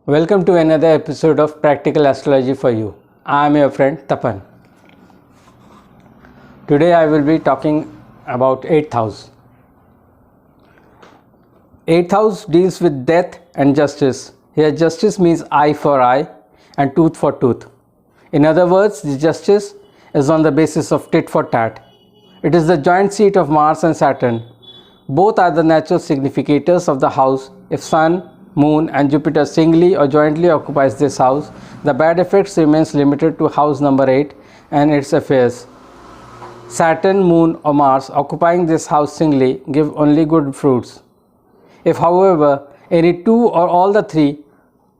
Welcome to another episode of Practical Astrology for You. I am your friend Tapan. Today I will be talking about 8th house. 8th house deals with death and justice. Here justice means eye for eye and tooth for tooth. In other words, the justice is on the basis of tit for tat. It is the joint seat of Mars and Saturn. Both are the natural significators of the house. If Sun, Moon and Jupiter singly or jointly occupies this house, the bad effects remains limited to house number 8 and its affairs. Saturn, Moon or Mars occupying this house singly give only good fruits. If however any two or all the three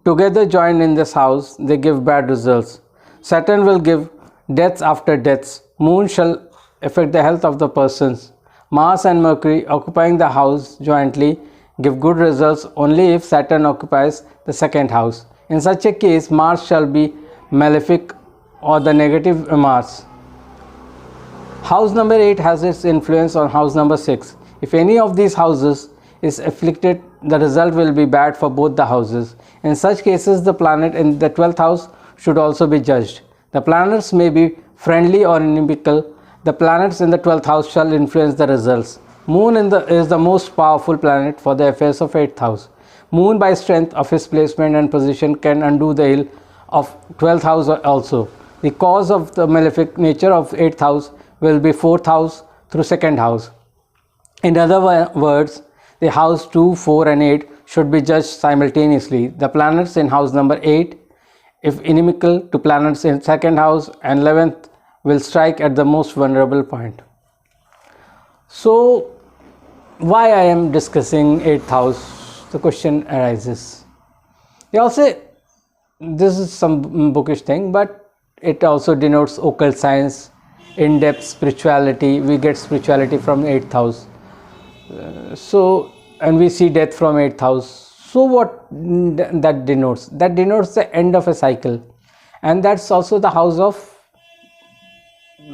together join in this house, they give bad results. Saturn will give deaths after deaths. Moon shall affect the health of the persons. Mars and Mercury occupying the house jointly give good results only if Saturn occupies the second house. In such a case, Mars shall be malefic or the negative Mars. House number 8 has its influence on house number 6. If any of these houses is afflicted, the result will be bad for both the houses. In such cases, the planet in the 12th house should also be judged. The planets may be friendly or inimical. The planets in the 12th house shall influence the results. Moon is the most powerful planet for the affairs of 8th house. Moon by strength of his placement and position can undo the ill of 12th house also. The cause of the malefic nature of 8th house will be 4th house through 2nd house. In other words, the house 2, 4 and 8 should be judged simultaneously. The planets in house number 8, if inimical to planets in 2nd house and 11th, will strike at the most vulnerable point. So, why I am discussing 8th house? The question arises. They all say this is some bookish thing, but it also denotes occult science, in-depth spirituality. We get spirituality from 8th house. And we see death from 8th house. So what that denotes? That denotes the end of a cycle, and that's also the house of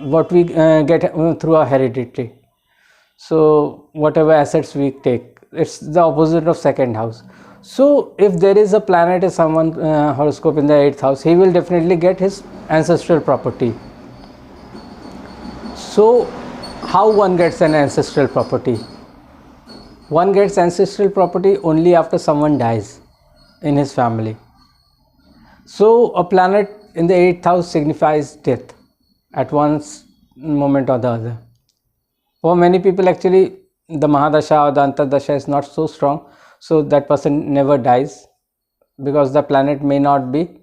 what we get through our heredity. So whatever assets we take, it's the opposite of 2nd house. So if there is a planet in someone horoscope in the 8th house, he will definitely get his ancestral property. So how one gets an ancestral property? One gets ancestral property only after someone dies in his family. So a planet in the 8th house signifies death at one moment or the other. For many people, actually, the Mahadasha or the Antardasha is not so strong, so that person never dies because the planet may not be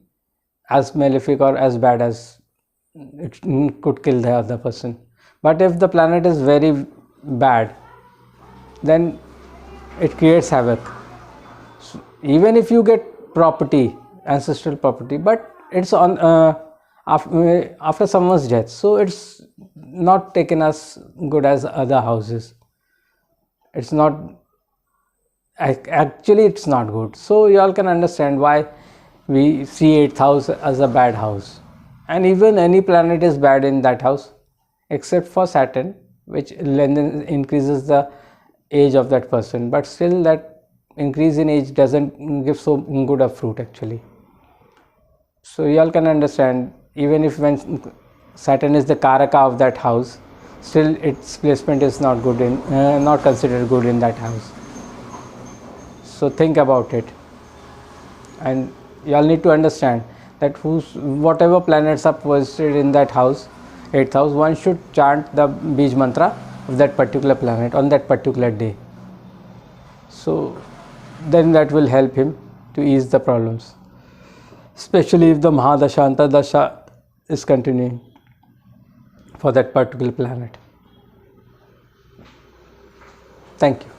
as malefic or as bad as it could kill the other person. But if the planet is very bad, then it creates havoc. So even if you get property, ancestral property, but it's on after someone's death, so it's not taken as good as other houses. It's not, actually it's not good. So you all can understand why we see 8th house as a bad house. And even any planet is bad in that house except for Saturn, which increases the age of that person, but still that increase in age doesn't give so good a fruit actually. So you all can understand, even if when Saturn is the Karaka of that house, still its placement is not good not considered good in that house. So think about it, and you all need to understand that whatever planets are posited in that house, 8th house, one should chant the Bij mantra of that particular planet on that particular day. So then that will help him to ease the problems, especially if the Mahadasha, Antardasha is continuing for that particular planet. Thank you.